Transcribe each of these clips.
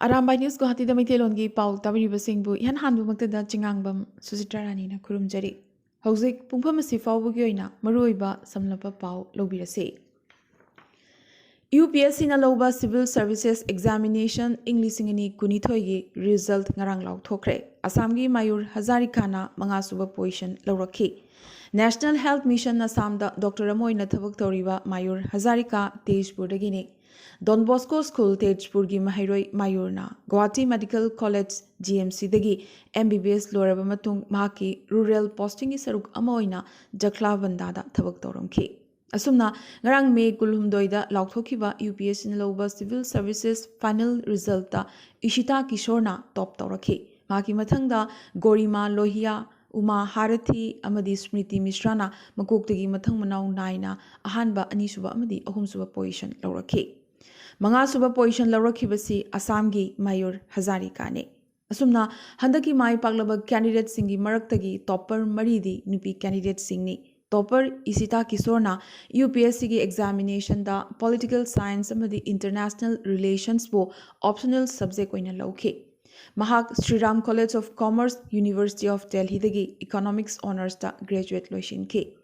Arambai News Guwahati da Maithelongi Pau Tabiribasingbu Ihan Hanbumaktada Chingangbam Susitra Ranina Kurumjari. Hauzik Pumpham asi faubugi oina maruoiba samlapa pau lobirase. UPSC na lauba Civil Services Examination English ingani kunithoigi result ngarang lauthokre. Assamgi Mayur Hazarikana mangasuba position laurakhi. National Health Mission Assamda Dr. Amoyna thabak toriba Mayur Hazarika Tejpurdagini. Don Bosco School Tejpurgi Mahiroi Mayurna Guwahati Medical College GMC dagi MBBS loraba matung mahaki rural posting saruk amoina Jakla Bandada thabak toramki. Asumna ngarang May kulhumdoida lauthokhiba UPSC na lauba Civil Services final result ta Ishita Kishorna top torakhi. Maki mathangda Gorima Lohia Uma Harathi amadi Smriti Misrana makoktagi mathang manau naina ahanba anisuba amadi ahumsuba position laurakhi. Mangasuba position laurakibasi Assamgi Mayur Hazarika ne. Asumna handaki mai paglaba candidate singi maraktagi topper maridi nupi candidate singni. Topper Isita Kisorna UPSC ki examination da political science amadi international relations bo optional subject oina lauke. Mahak Sriram College of Commerce University of Delhi dagi economics honors da graduate loishin ke.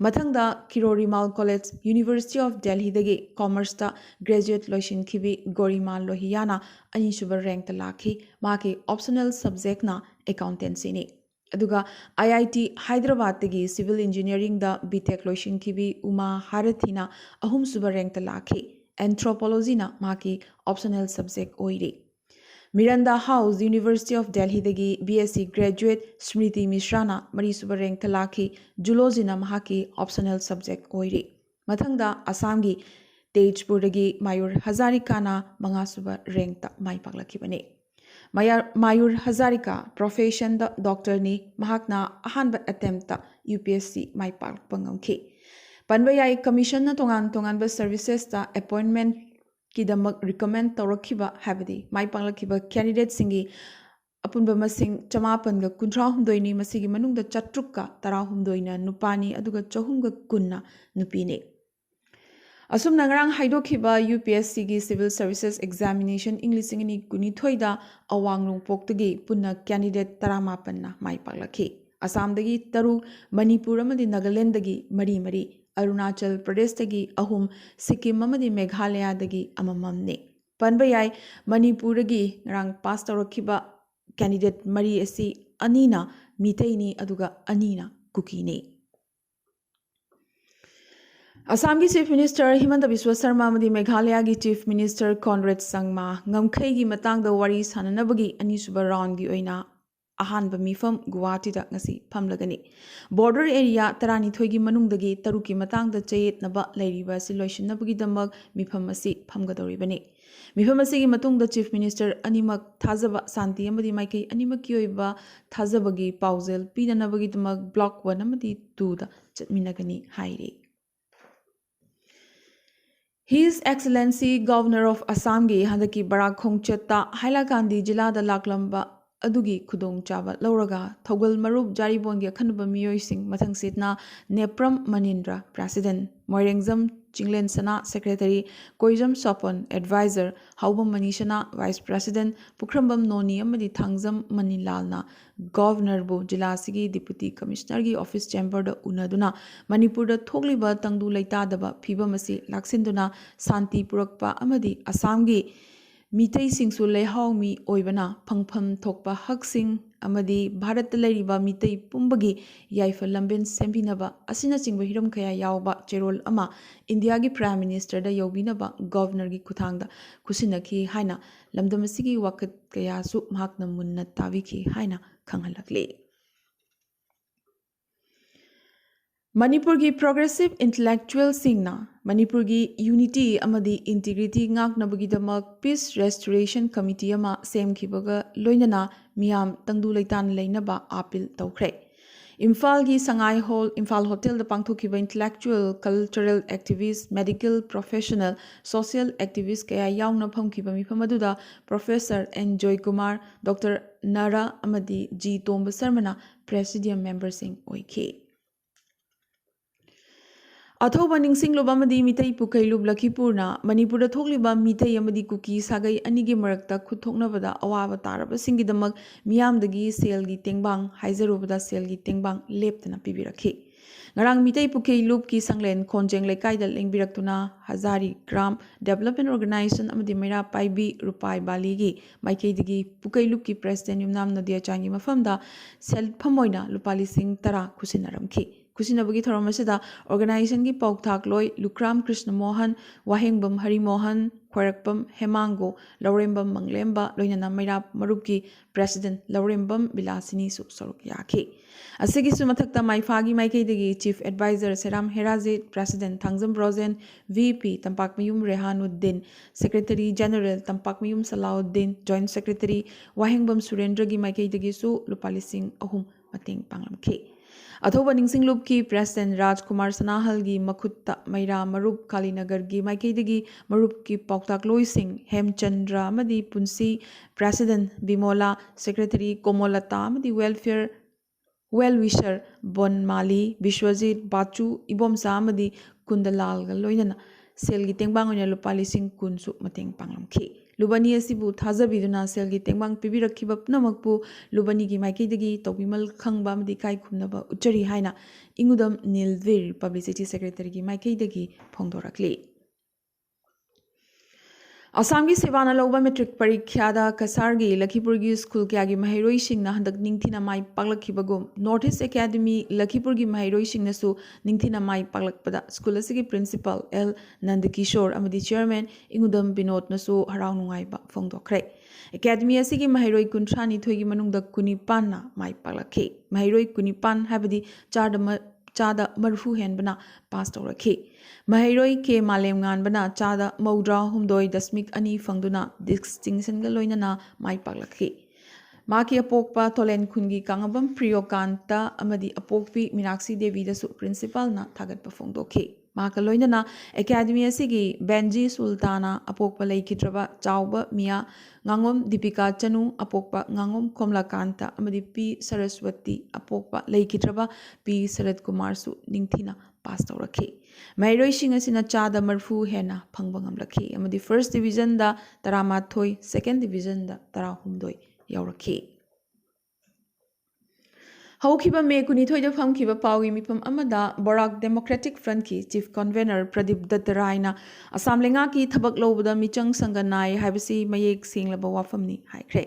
Mathangda Kirorimal College University of Delhi dagi commerce da graduate loishin kibi Gorimal Lohiyana anisuba rank ta lakhi maki optional subject na accountancy ni. Aduga IIT Hyderabad dagi civil engineering da BTech loishin kibi Uma Harathina ahum suba rank ta lakhi. Anthropology na maki optional subject oiri. Miranda House University of Delhi dagi BSc graduate Smriti Misrana Marisuba rank talaki Zoology na mahaki optional subject oiri. Mathangda Assamgi Tejpur dagi Mayur Hazarika na mangasuba rank ta mai paglakibane. Mayur Hazarika profession da doctor ni mahakna ahanba attempt ta UPSC mai pagpangamki. Panbayai commission na tongan services ta appointment Kidamak recommend Taurakhiba Habadi, Mai Panglakiba candidate singi Apunba Masing Chamapanga Kuntrahumdoini Masigi Manung the Chatruka Tarahumdoina Nupani Aduga Chahunga Kunna Nupine. Asum Nagarang Haidokiba UPSC gi Civil Services Examination English Singini Kunithoida Awangrung Poktagi Punna candidate Taramapanna Mai Panglaki. Assam dagi Taru Manipur Amadi Nagaland dagi Mari Arunachal Pradesh dagi ahum Sikkim amadi Meghalaya dagi amamamne. Panbayai Manipur dagi ngarang pass tawrakiba candidate mari asi anina mitaini aduga anina kukine. Assamgi Chief Minister Himanta Biswa Sarma amadi Meghalaya gi Chief Minister Conrad Sangma ngamkhai gi matang da wari sananabagi anisuba round gi oina ahanba mifam Guwahati da ngasi phamlagani. Border area tarani thoigi manungdagi taruki matang da chayet naba lairiba si loishinnabagi damag mifam asi phamgadoribani. Mifam asi gi matung da Chief Minister animak thazaba santi amadi maikai animak ki oiba thazabagi pausel pinanabagi damag block 1 amadi 2 da chatminagani hairi. His Excellency Governor of Assamgi handaki Barak Khongchetta Hailakandi Jilla da laklamba adugi khudong chaba lauraga Thogal Marup Jaribongi akhanba miyoising mathang sitna Nepram Manindra President Moirengzam Chinglen Sana Secretary Koijam Sopon Advisor Haubam Manishana Vice President Pukrambam Noni amadi Thangzam Manilalna Governor bu Jilla sigi Deputy Commissioner gi Office Chamber da unaduna Manipur da thogliba tangdu leita daba phibam asi laksinduna Santi Purakpa amadi Assam gi Mitei singsu lehau mi oibana pangpham thokpa haksing amadi Bharat lairiba mitei pumbagi yaifa lambin sembinaba asina chingba hiram khaya yawba cherol ama India gi Prime Minister da yobinaba Governor gi kuthangda kusinaki haina lamdamasigi wakat kaya su mahakna munna tawiki haina khanghalakle. Manipur gi progressive intellectual singna Manipur gi unity amadi integrity ngaknabagi damak peace restoration committee ama semkhibaga loinana miyam tangdu leitan leinaba appeal tawkhre. Imphal gi Sangai Hall Imphal Hotel da pangthokiba intellectual cultural activist medical professional social activist kaya yaungna phamkiba mifam aduda Professor N Joy Kumar Dr Nara amadi G Tomba Sarmana presidium member sing oike. अथौबा निंसिंगलोबा अमदी मितै पुखैलुब लखीपुरना मणिपुरदा थोकलिबा मितै अमदी cookie सागै अनिगी मरक्ता खुथोकनबदा अवाबा तारबसिंगिदमक मियामदगी सेलगी तेंबांग हाइजरुबदा सेलगी तेंबांग लेप्तना पिबिरखि ngarang mitai pukhei loop ki sanglen khonjeng lekai dal lengbirakuna hazari gram development organization amadi mera paibi rupai bali gi maikei digi pukhei loop ki president yumnam nadia changi mafamda sel phamoina lupali sing tara khusinaramki खुशीनबगी थोरम असिदा organisation की पौथाक लोय लुक्राम कृष्ण मोहन वाहेंगबम हरि मोहन खोरकपम हेमांगो लौरेंबम मंगलेंबा लोइनना मैरा मरुप की president लौरेंबम Bilasini सु सरुक याखी असिगी सुमथकता माइफागी माइकेदगी chief adviser Seram Herajit president Thangjam Brojen VP Tampakmayum Rehanuddin secretary general Tampakmayum Salauddin joint secretary Wahengbam Surendra की माइकेदगी सु लुपालिसिंग अहुम मतेंग पांगलमखी अथौबा निंसिंगलुप की प्रेसिडेंट राजकुमार सनाहल की मखुत्ता मैरा मरुप कालीनगर की माइकेदगी मरुप की पौताकलोई सिंह हेमचंद्र अमदी पुंसी प्रेसिडेंट बिमोला सेक्रेटरी कोमोलता अमदी वेल विशर बोनमाली विश्वजीत बाचू इबोमसा अमदी कुंदलाल लोइनना सेलगी तेंबांग ओइना लुपा लिसिंग कुनसु मतेंग पांगलमखि लुबनी असिबु थाजबिदुना सेलगी तेंबांग पिबिरखिबा पुनमकपु लुबनी की माइकेदगी तौबिमल खंगबा अमदी kai khumnaba uchari haina ingudam nilvir publicity secretary की माइकेदगी फोंदोरखली असम की सेवाना लौबा मेट्रिक परीक्षा कसार की लखीपुर की स्कूल क्या की महरोई हंदक निंगथिना माई पागलखिबगुम नॉर्थ ईस्ट एकेडमी लखीपुर की महरोई निंगथिना माई पागलकपदा स्कूल की प्रिंसिपल एल नंदकिशोर अमदी चेयरमैन इंगुदम विनोद नसु हराव नुंगाइबा फोंदोखरे एकेडमी की महरोई कुंथ्रानी थोगी मनुंगदा कुनिपाना माई पागलखि महरोई कुनिपान हाबदी चादा मरफू हेनबना पास तौरखि महरोई के मालेम गानबना चादा मौद्रा हुमदोई दशमिक अनी फंगदुना डिस्टिंक्शन लोइनना माई पागलखि माकी अपोकपा तोलेन खुनगी कांगबम प्रियोकांता अमदी अपोकपी मीनाक्षी देवी दसु प्रिंसिपल ना थागत फोंदोखि माका लोइनना एकेडमी की बेंजी सुल्ताना अपोकपा लेखिद्रबा चाउबा मिया nganगom दीपिका चनु अपोकपा nganगom कोमलाकांता अमदी पी सरस्वती अपोकपा लेखिद्रबा पी शरद कुमार सु निंगथिना पास तौरखि महरोइसिंग असिना चादा मरफू हेना फंगबा ngamlakhi अमदी फर्स्ट डिवीजन दा 13 सेकेंड डिवीजन दा 13 यावरखि हौखिबा मे कुनिथोइदा फमखिबा पाउगी मिफम अमदा बोराक डेमोक्रेटिक फ्रंट की चीफ कन्वेनर प्रदीप दत्त रायना असम लेंगा की थबक लौबदा मिचंग संगनाई हाइबसी मयेक सेंगलबा वाफमनी हाइख्रे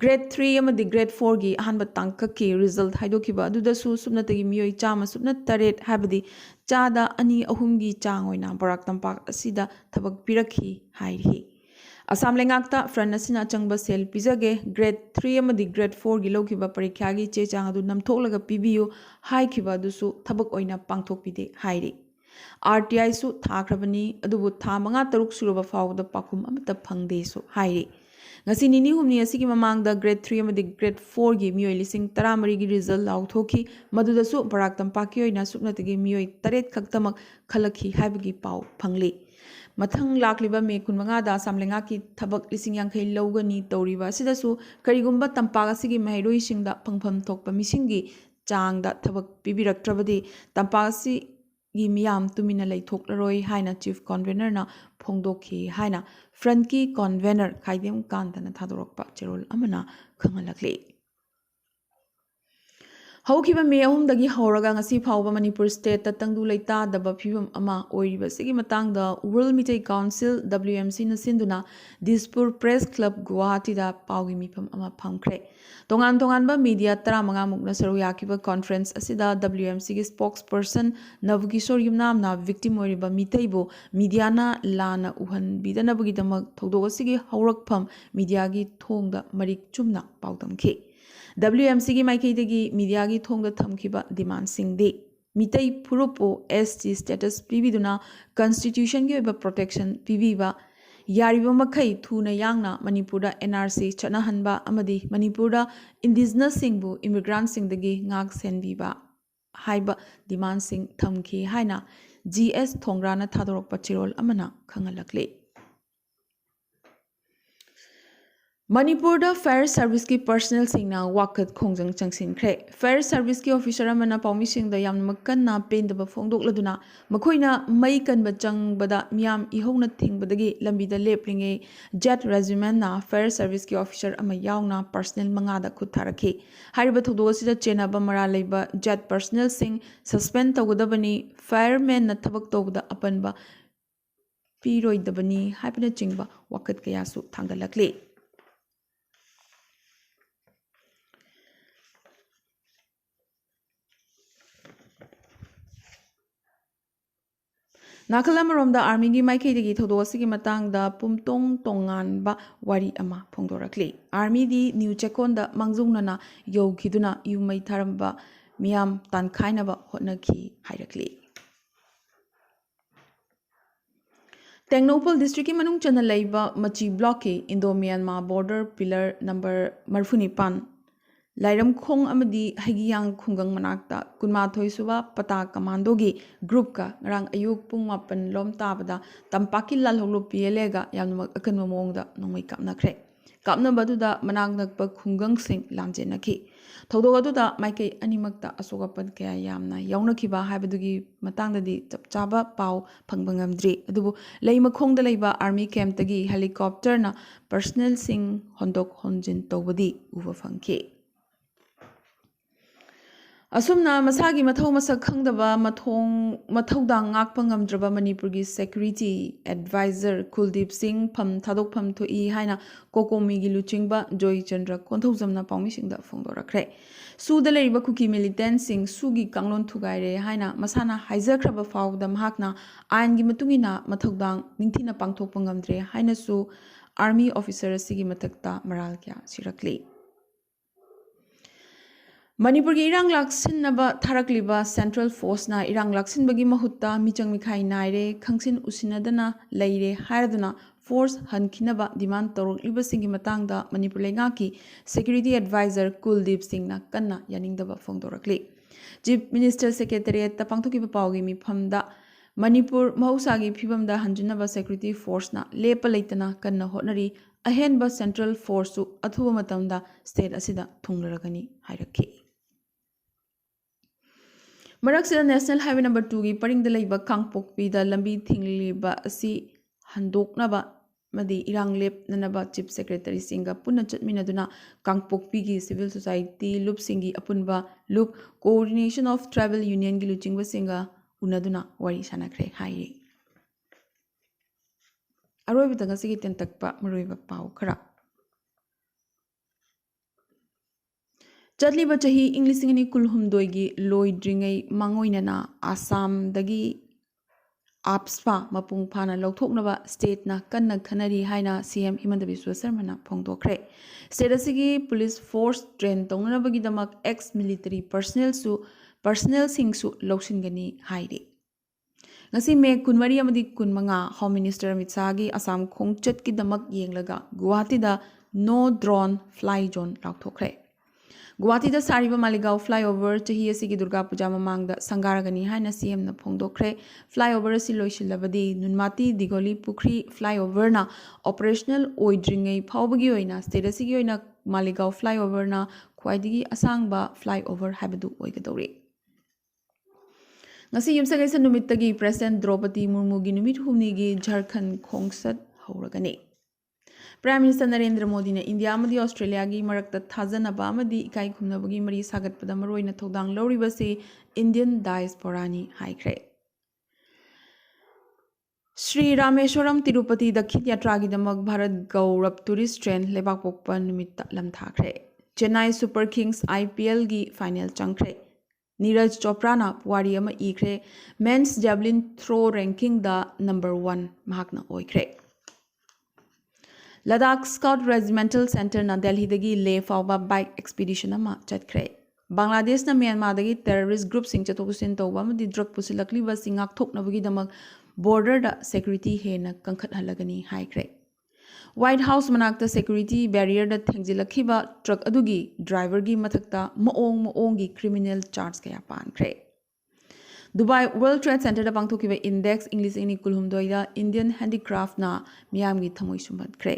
ग्रेड 3 अमदी ग्रेड 4 की अहनबा तांकक की रिजल्ट हाइदोखिबा अदुदसु सुबनतगी मियोई चामा सुबनत तरेट हाइबदी चादा अनी अहुमगी चांग ओइना बोराक तंपाक असिदा थबक पिरखि हाइरि असम लेंगाक्ता फ्रंट असिना चंगबा सेल पिजगे ग्रेड 3 अमदी ग्रेड 4 की लौखिबा परीक्षा की चे चांग अदु नमथोकलगा पिबियु हाइखिबा अदुसु थबक ओइना पांगथोकपिदे हाइरि आरटीआई सु थाख्रबनी अदुबु था 5-6 सुरबा फावदा पाखुम अमता फंगदेसु हाइरि ngasi nini humni asigi mamangda grade 3 amadi grade 4 gi mioi lising 13 gi result lauthoki maduda su barak tampaki oina supnatigi mioi taret khaktamak khalakhi haibagi pau phangli mathang lakliba me kunmanga da samlenga ki thabak lising yankhai logani tawriba sidasu karigumba tampaka asigi mahairoi singda phangpham thokpa misingi changda thabak pibiraktrabadi tampasi gi miyam tumina leithoklaroi haina chief convener na phongdokhi haina front ki convener khaidem kantana thadorokpa cherol amana khangalakli हौखिबा मे अहुमदगी हौरगा ngasi फाउबा Manipur state ता तंगदु लेता दबा फिबम अमा ओइरिबा सिगी मतंगदा world मिटै council WMC न सिंदुना Dispur press club Guwahati दा पाउगी मिफम अमा फमख्रे तोंगान media 15 मुकना सरु याकिबा conference असिदा WMC की spokes person Navkishore युमनामना victim ओइरिबा मिटैबो मीडियाना लाना उहन बिदनबगी दमक थौदोग सिगी हौरकफम मीडिया की थोंगदा मरिक चुमना पाउदमखे WMC की माइकेदगी मीडिया की थोंगदा थमखिबा डिमांड सिंगदे मितै फुरुपो ST स्टेटस पिबिदुना कॉन्स्टिट्यूशन की प्रोटेक्शन पिबिबा यारिबा मखै थुना यांगना मणिपुरदा NRC चनहनबा अमदी मणिपुरदा इंडिजिनस सिंगबु इमिग्रेंट सिंगदगी ngak senbiba हाइबा डिमांड सिंग थमखि हाइना GS थोंग्राना थादोरकपा चिरोल अमना खंगलकले ꯃꯅꯤꯄꯨꯔꯗ ꯐꯥꯌꯔ ꯁꯔꯚꯤꯁꯀꯤ ꯄꯔꯁꯅꯦꯜꯁꯤꯡꯅ ꯋꯥꯀꯠ ꯈꯣꯡꯖꯪ ꯆꯪꯁꯤꯟꯈ꯭ꯔꯦ꯫ ꯐꯥꯌꯔ ꯁꯔꯚꯤꯁꯀꯤ ꯑꯣꯐꯤꯁꯔ ꯑꯃꯅ ꯄꯥꯎꯃꯤꯁꯤꯡꯗ ꯌꯥꯝꯅ ꯀꯟꯅ ꯄꯦꯟꯗꯕ ꯐꯣꯡꯗꯣꯛꯂꯗꯨꯅ ꯃꯈꯣꯏꯅ ꯃꯩ ꯀꯟꯕ ꯆꯪꯕꯗ ꯃꯤꯌꯥꯝ ꯏꯍꯧꯅ ꯊꯤꯡꯕꯗꯒꯤ ꯂꯝꯕꯤꯗ ꯂꯦꯞꯂꯤꯉꯩ ꯖꯦꯠ ꯔꯦꯖꯤꯃꯦꯟꯠꯅ ꯐꯥꯌꯔ ꯁꯔꯚꯤꯁꯀꯤ ꯑꯣꯐꯤꯁꯔ ꯑꯃ ꯌꯥꯎꯅ ꯄꯔꯁꯅꯦꯜ 5ꯗ ꯈꯨꯠ ꯊꯥꯔꯛꯈꯤ꯫ ꯍꯥꯏꯔꯤꯕ ꯊꯧꯗꯣꯛ ꯑꯁꯤꯗ ꯆꯦꯟꯅꯕ ꯃꯔꯥꯜ ꯂꯩꯕ ꯖꯦꯠ ꯄꯔꯁꯅꯦꯜꯁꯤꯡ ꯁꯁꯄꯦꯟ ꯇꯧꯒꯗꯕꯅꯤ, ꯐꯥꯌꯔꯃꯦꯟꯅ ꯊꯕꯛ ꯇꯧꯕꯗ ꯑꯄꯟꯕ ꯄꯤꯔꯣꯏꯗꯕꯅꯤ ꯍꯥꯏꯕꯅꯆꯤꯡꯕ ꯋꯥꯀꯠ ꯀꯌꯥꯁꯨ ꯊꯥꯡꯒꯠꯂꯛꯂꯤ꯫ ꯅꯥꯀꯜ ꯑꯃꯔꯣꯝꯗ ꯑꯥꯔꯃꯤꯒꯤ ꯃꯥꯏꯀꯩꯗꯒꯤ ꯊꯧꯗꯣꯛ ꯑꯁꯤꯒꯤ ꯃꯇꯥꯡꯗ ꯄꯨꯝꯇꯣꯡ ꯇꯣꯉꯥꯟꯕ ꯋꯥꯔꯤ ꯑꯃ ꯐꯣꯡꯗꯣꯔꯛꯂꯤ꯫ ꯑꯥꯔꯃꯤꯗꯤ ꯅ꯭ꯌꯨ ꯆꯦꯛꯀꯣꯟꯗ ꯃꯥꯡꯖꯧꯅꯅ ꯌꯧꯈꯤꯗꯨꯅ ꯌꯨ ꯃꯩ ꯊꯥꯔꯝꯕ ꯃꯤꯌꯥꯝ ꯇꯥꯟꯈꯥꯏꯅꯕ ꯍꯣꯠꯅꯈꯤ ꯍꯥꯏꯔꯛꯂꯤ꯫ ꯇꯦꯡꯅꯧꯄꯜ ꯗꯤꯁꯇ꯭ꯔꯤꯛꯀꯤ ꯃꯅꯨꯡ ꯆꯟꯅ ꯂꯩꯕ ꯃꯆꯤ ꯕ꯭ꯂꯣꯛꯀꯤ ꯏꯟꯗꯣ ꯃ꯭ꯌꯥꯟꯃꯥꯔ ꯕꯣꯔꯗꯔ ꯄꯤꯂꯔ ꯅꯝꯕꯔ 39 ꯂꯥꯏꯔꯝꯈꯣꯡ ꯑꯃꯗꯤ ꯍꯩꯒꯤꯌꯥꯡ ꯈꯨꯡꯒꯪ ꯃꯅꯥꯛꯇ 12 ꯁꯨꯕ ꯄꯇꯥ ꯀꯃꯥꯟꯗꯣꯒꯤ ꯒ꯭ꯔꯨꯞꯀ ꯉꯔꯥꯡ ꯑꯌꯨꯛ ꯄꯨꯡ 8 ꯂꯣꯝ ꯇꯥꯕꯗ ꯇꯝꯄꯥꯛꯀꯤ ꯂꯥꯜꯍꯧꯂꯨꯞ PLAꯒ ꯌꯥꯝꯅꯃꯛ ꯑꯀꯟꯕ ꯃꯑꯣꯡꯗ ꯅꯣꯡꯃꯩ ꯀꯥꯞꯅꯈ꯭ꯔꯦ꯫ ꯀꯥꯞꯅꯕ ꯑꯗꯨꯗ ꯃꯅꯥꯛ ꯅꯛꯄ ꯈꯨꯡꯒꯪꯁꯤꯡ ꯂꯥꯟꯖꯦꯟꯅꯈꯤ꯫ ꯊꯧꯗꯣꯛ ꯑꯗꯨꯗ ꯃꯥꯏꯀꯩ ꯑꯅꯤꯃꯛꯇ ꯑꯁꯣꯛ ꯑꯄꯟ ꯀꯌꯥ ꯌꯥꯝꯅ ꯌꯥꯎꯅꯈꯤꯕ ꯍꯥꯏꯕꯗꯨꯒꯤ ꯃꯇꯥꯡꯗꯗꯤ ꯆꯞ ꯆꯥꯕ ꯄꯥꯎ ꯐꯪꯕ ꯉꯝꯗ꯭ꯔꯤ꯫ ꯑꯗꯨꯕꯨ ꯂꯩꯃꯈꯣꯡꯗ ꯂꯩꯕ ꯑꯥꯔꯃꯤ ꯀꯦꯝꯞꯇꯒꯤ ꯍꯦꯂꯤꯀꯣꯞꯇꯔꯅ ꯄꯔꯁꯅꯦꯜꯁꯤꯡ ꯍꯣꯟꯗꯣꯛ ꯍꯣꯟꯖꯤꯟ ꯇꯧꯕꯗꯤ ꯎꯕ ꯐꯪꯈꯤ꯫ ꯑꯁꯨꯝꯅ ꯃꯁꯥꯒꯤ ꯃꯊꯧ ꯃꯁꯛ ꯈꯪꯗꯕ ꯃꯊꯧꯗꯥꯡ ꯉꯥꯛꯄ ꯉꯝꯗ꯭ꯔꯕ ꯃꯅꯤꯄꯨꯔꯒꯤ ꯁꯦꯀ꯭ꯌꯨꯔꯤꯇꯤ ꯑꯦꯗꯚꯥꯏꯖꯔ ꯀꯨꯜꯗꯤꯞ ꯁꯤꯡ ꯐꯝ ꯊꯥꯗꯣꯛꯐꯝ ꯊꯣꯛꯏ ꯍꯥꯏꯅ ꯀꯣꯀꯣꯃꯤꯒꯤ ꯂꯨꯆꯤꯡꯕ ꯖꯣꯏꯆꯟꯗ꯭ꯔ ꯀꯣꯟꯊꯧꯖꯝꯅ ꯄꯥꯎꯃꯤꯁꯤꯡꯗ ꯐꯣꯡꯗꯣꯔꯛꯈ꯭ꯔꯦ꯫ ꯁꯨꯗ ꯂꯩꯔꯤꯕ ꯀꯨꯀꯤ ꯃꯤꯂꯤꯇꯦꯟꯠꯁꯤꯡ ꯁꯨꯒꯤ ꯀꯥꯡꯂꯣꯟ ꯊꯨꯒꯥꯏꯔꯦ ꯍꯥꯏꯅ ꯃꯁꯥꯅ ꯍꯥꯏꯖꯈ꯭ꯔꯕ ꯐꯥꯎꯕꯗ ꯃꯍꯥꯛꯅ ꯑꯥꯏꯟꯒꯤ ꯃꯇꯨꯡꯏꯟꯅ ꯃꯊꯧꯗꯥꯡ ꯅꯤꯡꯊꯤꯅ ꯄꯥꯡꯊꯣꯛꯄ ꯉꯝꯗ꯭ꯔꯦ ꯍꯥꯏꯅꯁꯨ ꯑꯥꯔꯃꯤ ꯑꯣꯐꯤꯁꯔ ꯑꯁꯤꯒꯤ ꯃꯊꯛꯇ ꯃꯔꯥꯜ ꯀꯌꯥ ꯁꯤꯔꯛꯂꯤ꯫ ꯃꯅꯤꯄꯨꯔꯒꯤ ꯏꯔꯥꯡ ꯂꯥꯛꯁꯤꯟꯅꯕ ꯊꯥꯔꯛꯂꯤꯕ ꯁꯦꯟꯇ꯭ꯔꯦꯜ ꯐꯣꯔꯁꯅ ꯏꯔꯥꯡ ꯂꯥꯛꯁꯤꯟꯕꯒꯤ ꯃꯍꯨꯠꯇ ꯃꯤꯆꯪ ꯃꯤꯈꯥꯏ ꯅꯥꯏꯔꯦ, ꯈꯪꯁꯤꯟ ꯎꯁꯤꯟꯅꯗꯅ ꯂꯩꯔꯦ ꯍꯥꯏꯔꯗꯨꯅ ꯐꯣꯔꯁ ꯍꯟꯈꯤꯅꯕ ꯗꯤꯃꯥꯟ ꯇꯧꯔꯛꯂꯤꯕꯁꯤꯡꯒꯤ ꯃꯇꯥꯡꯗ ꯃꯅꯤꯄꯨꯔ ꯂꯩꯉꯥꯛꯀꯤ ꯁꯦꯀ꯭ꯌꯨꯔꯤꯇꯤ ꯑꯦꯗꯚꯥꯏꯖꯔ ꯀꯨꯜꯗꯤꯞ ꯁꯤꯡꯅ ꯀꯟꯅ ꯌꯥꯅꯤꯡꯗꯕ ꯐꯣꯡꯗꯣꯔꯛꯂꯤ꯫ ꯆꯤꯐ ꯃꯤꯅꯤꯁꯇꯔ ꯁꯦꯀ꯭ꯔꯦꯇꯔꯤꯌꯦꯠꯇ ꯄꯥꯡꯊꯣꯛꯈꯤꯕ ꯄꯥꯎꯒꯤ ꯃꯤꯐꯝꯗ ꯃꯅꯤꯄꯨꯔ ꯃꯍꯧꯁꯥꯒꯤ ꯐꯤꯕꯝꯗ ꯍꯟꯖꯤꯟꯅꯕ ꯁꯦꯀ꯭ꯌꯨꯔꯤꯇꯤ ꯐꯣꯔꯁꯅ ꯂꯦꯞꯄ ꯂꯩꯇꯅ ꯀꯟꯅ ꯍꯣꯠꯅꯔꯤ, ꯑꯍꯦꯟꯕ ꯁꯦꯟꯇ꯭ꯔꯦꯜ ꯐꯣꯔꯁꯁꯨ ꯑꯊꯨꯕ ꯃꯇꯝꯗ ꯁ꯭ꯇꯦꯠ ꯑꯁꯤꯗ ꯊꯨꯡꯂꯔꯒꯅꯤ ꯍꯥꯏꯔꯛꯈꯤ꯫ ꯃꯔꯛꯁꯤꯗ ꯅꯦꯁꯅꯦꯜ ꯍꯥꯏꯋꯦ ꯅꯝꯕꯔ 2ꯒꯤ ꯄꯔꯤꯡꯗ ꯂꯩꯕ ꯀꯥꯡꯄꯣꯛꯄꯤꯗ ꯂꯝꯕꯤ ꯊꯤꯡꯂꯤꯕ ꯑꯁꯤ ꯍꯟꯗꯣꯛꯅꯕ ꯑꯃꯗꯤ ꯏꯔꯥꯡ ꯂꯦꯞꯅꯅꯕ ꯆꯤꯐ ꯁꯦꯀ꯭ꯔꯦꯇꯔꯤꯁꯤꯡꯒ ꯄꯨꯟꯅ ꯆꯠꯃꯤꯟꯅꯗꯨꯅ ꯀꯥꯡꯄꯣꯛꯄꯤꯒꯤ ꯁꯤꯚꯤꯜ ꯁꯣꯁꯥꯏꯇꯤ ꯂꯨꯞꯁꯤꯡꯒꯤ ꯑꯄꯨꯟꯕ ꯂꯨꯞ ꯀꯣꯑꯣꯔꯗꯤꯅꯦꯁꯟ ꯑꯣꯐ ꯇ꯭ꯔꯥꯏꯕꯦꯜ ꯌꯨꯅꯤꯌꯟꯒꯤ ꯂꯨꯆꯤꯡꯕꯁꯤꯡꯒ ꯎꯅꯗꯨꯅ ꯋꯥꯔꯤ ꯁꯥꯟꯅꯈ꯭ꯔꯦ ꯍꯥꯏꯔꯤ꯫ ꯑꯔꯣꯏꯕꯗ ꯉꯁꯤꯒꯤ ꯇꯦꯟꯇꯛꯄ ꯃꯔꯨꯑꯣꯏꯕ ꯄꯥꯎ ꯈꯔ꯫ ꯆꯠꯂꯤꯕ ꯆꯍꯤ ꯏꯪ 2019ꯒꯤ ꯂꯣꯏꯗ꯭ꯔꯤꯉꯩ ꯃꯥꯡꯑꯣꯏꯅꯅ ꯑꯁꯥꯝꯗꯒꯤ ꯑꯥꯞꯁꯄꯥ ꯃꯄꯨꯡ ꯐꯥꯅ ꯂꯧꯊꯣꯛꯅꯕ ꯁ꯭ꯇꯦꯠꯅ ꯀꯟꯅ ꯈꯟꯅꯔꯤ ꯍꯥꯏꯅ ꯁꯤꯑꯦꯝ ꯍꯤꯃꯟꯇ ꯕꯤꯁ꯭ꯋ ꯁꯔꯃꯅ ꯐꯣꯡꯗꯣꯛꯈ꯭ꯔꯦ꯫ ꯁ꯭ꯇꯦꯠ ꯑꯁꯤꯒꯤ ꯄꯨꯂꯤꯁ ꯐꯣꯔꯁ ꯇ꯭ꯔꯦꯟ ꯇꯧꯅꯅꯕꯒꯤꯗꯃꯛ ꯑꯦꯛꯁ ꯃꯤꯂꯤꯇꯔꯤ ꯄꯔꯁꯅꯦꯜꯁꯤꯡꯁꯨ ꯂꯧꯁꯤꯟꯒꯅꯤ ꯍꯥꯏꯔꯤ꯫ ꯉꯁꯤ ꯃꯦ 24 ꯑꯃꯗꯤ 25 ꯍꯣꯝ ꯃꯤꯅꯤꯁꯇꯔ ꯑꯃꯤꯠ ꯁꯥꯍꯒꯤ ꯑꯁꯥꯝ ꯈꯣꯡꯆꯠꯀꯤꯗꯃꯛ ꯌꯦꯡꯂꯒ ꯒꯨꯋꯥꯍꯥꯇꯤꯗ ꯅꯣ ꯗ꯭ꯔꯣꯟ ꯐ꯭ꯂꯥꯏ ꯖꯣꯟ ꯂꯥꯎꯊꯣꯛꯈ꯭ꯔꯦ꯫ ꯒꯨꯋꯥꯍꯥꯇꯤꯗ ꯁꯥꯔꯤꯕ ꯃꯥꯂꯤꯒꯥꯎ ꯐ꯭ꯂꯥꯏꯑꯣꯚꯔ ꯆꯍꯤ ꯑꯁꯤꯒꯤ ꯗꯨꯔꯒꯥ ꯄꯨꯖꯥ ꯃꯃꯥꯡꯗ ꯁꯪꯒꯥꯔꯒꯅꯤ ꯍꯥꯏꯅ ꯁꯤꯑꯦꯝꯅ ꯐꯣꯡꯗꯣꯛꯈ꯭ꯔꯦ꯫ ꯐ꯭ꯂꯥꯏꯑꯣꯚꯔ ꯑꯁꯤ ꯂꯣꯏꯁꯤꯜꯂꯕꯗꯤ ꯅꯨꯟꯃꯥꯇꯤ ꯗꯤꯒꯣꯂꯤ ꯄꯨꯈ꯭ꯔꯤ ꯐ꯭ꯂꯥꯏꯑꯣꯚꯔꯅ ꯑꯣꯄꯔꯦꯁꯅꯦꯜ ꯑꯣꯏꯗ꯭ꯔꯤꯉꯩ ꯐꯥꯎꯕꯒꯤ ꯑꯣꯏꯅ ꯁ꯭ꯇꯦꯠ ꯑꯁꯤꯒꯤ ꯑꯣꯏꯅ ꯃꯥꯂꯤꯒꯥꯎ ꯐ꯭ꯂꯥꯏꯑꯣꯚꯔꯅ ꯈ꯭ꯋꯥꯏꯗꯒꯤ ꯑꯁꯥꯡꯕ ꯐ꯭ꯂꯥꯏꯑꯣꯚꯔ ꯍꯥꯏꯕꯗꯨ ꯑꯣꯏꯒꯗꯧꯔꯤ꯫ ꯉꯁꯤ ꯌꯨꯝꯁꯀꯩꯁ ꯅꯨꯃꯤꯠꯇꯒꯤ ꯄ꯭ꯔꯦꯁꯤꯗꯦꯟꯠ ꯗ꯭ꯔꯧꯄꯗꯤ ꯃꯨꯔꯃꯨꯒꯤ ꯅꯨꯃꯤꯠ ꯍꯨꯝꯅꯤꯒꯤ ꯓꯥꯔꯈꯟꯗ ꯈꯣꯡꯆꯠ ꯍꯧꯔꯒꯅꯤ꯫ ꯄ꯭ꯔꯥꯏꯝ ꯃꯤꯅꯤꯁꯇꯔ ꯅꯔꯦꯟꯗ꯭ꯔ ꯃꯣꯗꯤꯅ ꯏꯟꯗꯤꯌꯥ ꯑꯃꯗꯤ ꯑꯣꯁꯇ꯭ꯔꯦꯂꯤꯌꯥꯒꯤ ꯃꯔꯛꯇ ꯊꯥꯖꯅꯕ ꯑꯃꯗꯤ ꯏꯀꯥꯏ ꯈꯨꯝꯅꯕꯒꯤ ꯃꯔꯤ ꯁꯥꯒꯠꯄꯗ ꯃꯔꯨꯑꯣꯏꯅ ꯊꯧꯗꯥꯡ ꯂꯧꯔꯤꯕꯁꯤ ꯏꯟꯗꯤꯌꯟ ꯗꯥꯏꯁꯄꯣꯔꯥꯅꯤ ꯍꯥꯏꯈ꯭ꯔꯦ꯫ ꯁ꯭ꯔꯤ ꯔꯥꯃꯦꯁ꯭ꯋꯔꯝ ꯇꯤꯔꯨꯄꯇꯤ ꯗꯛꯈꯤꯟ ꯌꯥꯇ꯭ꯔꯥꯒꯤꯗꯃꯛ ꯚꯥꯔꯠ ꯒꯧꯔꯕ ꯇꯨꯔꯤꯁꯠ ꯇ꯭ꯔꯦꯟ ꯂꯩꯕꯥꯛꯄꯣꯛꯄ ꯅꯨꯃꯤꯠꯇ ꯂꯝꯊꯥꯈ꯭ꯔꯦ꯫ ꯆꯦꯟꯅꯥꯏ ꯁꯨꯄꯔ ꯀꯤꯡꯁ IPLꯒꯤ ꯐꯥꯏꯅꯦꯜ ꯆꯪꯈ꯭ꯔꯦ꯫ ꯅꯤꯔꯖ ꯆꯣꯄ꯭ꯔꯥꯅ ꯄꯨꯋꯥꯔꯤ ꯑꯃ ꯏꯈ꯭ꯔꯦ꯫ ꯃꯦꯟꯁ ꯖꯦꯚꯂꯤꯟ ꯊ꯭ꯔꯣ ꯔꯦꯡꯀꯤꯡꯗ ꯅꯝꯕꯔ 1 ꯃꯍꯥꯛꯅ ꯑꯣꯏꯈ꯭ꯔꯦ꯫ ꯂꯗꯥꯈ ꯁ꯭ꯀꯥꯎꯠ ꯔꯦꯖꯤꯃꯦꯟꯇꯦꯜ ꯁꯦꯟꯇꯔꯅ ꯗꯦꯜꯍꯤꯗꯒꯤ ꯂꯦ ꯐꯥꯎꯕ ꯕꯥꯏꯛ ꯑꯦꯛꯁꯄꯤꯗꯤꯁꯟ ꯑꯃ ꯆꯠꯈ꯭ꯔꯦ꯫ ꯕꯪꯒ꯭ꯂꯥꯗꯦꯁꯅ ꯃ꯭ꯌꯥꯟꯃꯥꯔꯗꯒꯤ ꯇꯦꯔꯣꯔꯤꯁꯠ ꯒ꯭ꯔꯨꯞꯁꯤꯡ ꯆꯠꯊꯣꯛ ꯆꯠꯁꯤꯟ ꯇꯧꯕ ꯑꯃꯗꯤ ꯗ꯭ꯔꯒ ꯄꯨꯁꯤꯜꯂꯛꯂꯤꯕꯁꯤ ꯉꯥꯛꯊꯣꯛꯅꯕꯒꯤꯗꯃꯛ ꯕꯣꯔꯗꯔꯗ ꯁꯦꯀ꯭ꯌꯨꯔꯤꯇꯤ ꯍꯦꯟꯅ ꯀꯟꯈꯠꯍꯜꯂꯒꯅꯤ ꯍꯥꯏꯈ꯭ꯔꯦ꯫ ꯋꯥꯏꯠ ꯍꯥꯎꯁ ꯃꯅꯥꯛꯇ ꯁꯦꯀ꯭ꯌꯨꯔꯤꯇꯤ ꯕꯦꯔꯤꯌꯔꯗ ꯊꯦꯡꯖꯤꯜꯂꯛꯈꯤꯕ ꯇ꯭ꯔꯛ ꯑꯗꯨꯒꯤ ꯗ꯭ꯔꯥꯏꯚꯔꯒꯤ ꯃꯊꯛꯇ ꯃꯑꯣꯡꯒꯤ ꯀ꯭ꯔꯤꯃꯤꯅꯦꯜ ꯆꯥꯔꯖ ꯀꯌꯥ ꯄꯥꯟꯈ꯭ꯔꯦ꯫ ꯗꯨꯕꯥꯏ ꯋꯥꯔꯜꯗ ꯇ꯭ꯔꯦꯗ ꯁꯦꯟꯇꯔꯗ ꯄꯥꯡꯊꯣꯛꯈꯤꯕ ꯏꯟꯗꯦꯛꯁ ꯏꯪ 2019ꯗ ꯏꯟꯗꯤꯌꯟ ꯍꯦꯟꯗꯤꯀ꯭ꯔꯥꯐꯠꯅ ꯃꯤꯌꯥꯝꯒꯤ ꯊꯃꯣꯏ ꯁꯨꯝꯍꯠꯈ꯭ꯔꯦ꯫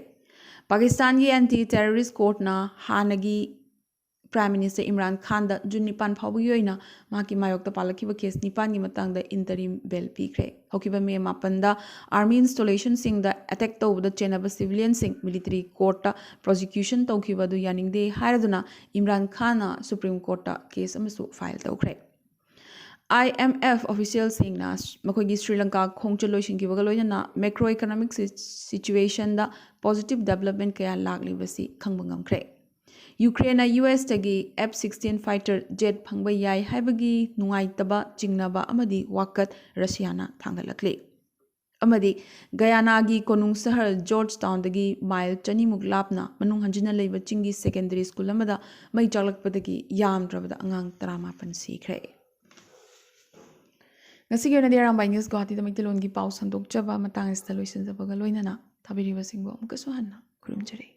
Pakistan ki anti-terrorist court na hanagi Prime Minister Imran Khan da June nipan phawgi yoina maki mayok ta palakhiba case nipan gi matang da interim bail pikre hokiba me mapan da army installation sing da attack to da chenaba civilian sing military court ta prosecution tawkhiba du yaning de hairaduna Imran Khan na Supreme Court ta case amasu file tawkhre IMF official sing na makogi Sri Lanka khongchal loising ki baga loina macroeconomic situation da positive development kaya lagli basi khangba ngamkhre Ukraine US tagi F-16 fighter jet phangba yai haibagi nungaitaba chingnaba amadi wakat Russia na thangalakli amadi Guyana gi konung sahar Georgetown dagi mile chanimuk lapna manung hanjina leiba chingi secondary school amada mai chalakpadagi yamdrabada angang 18 sikhre ngasigi na Arambai News Guwahati da Maitilon gi paw sandok chaba matang ista loisin jabaga loinana thabiriba singbo amkaso hanna kurumjare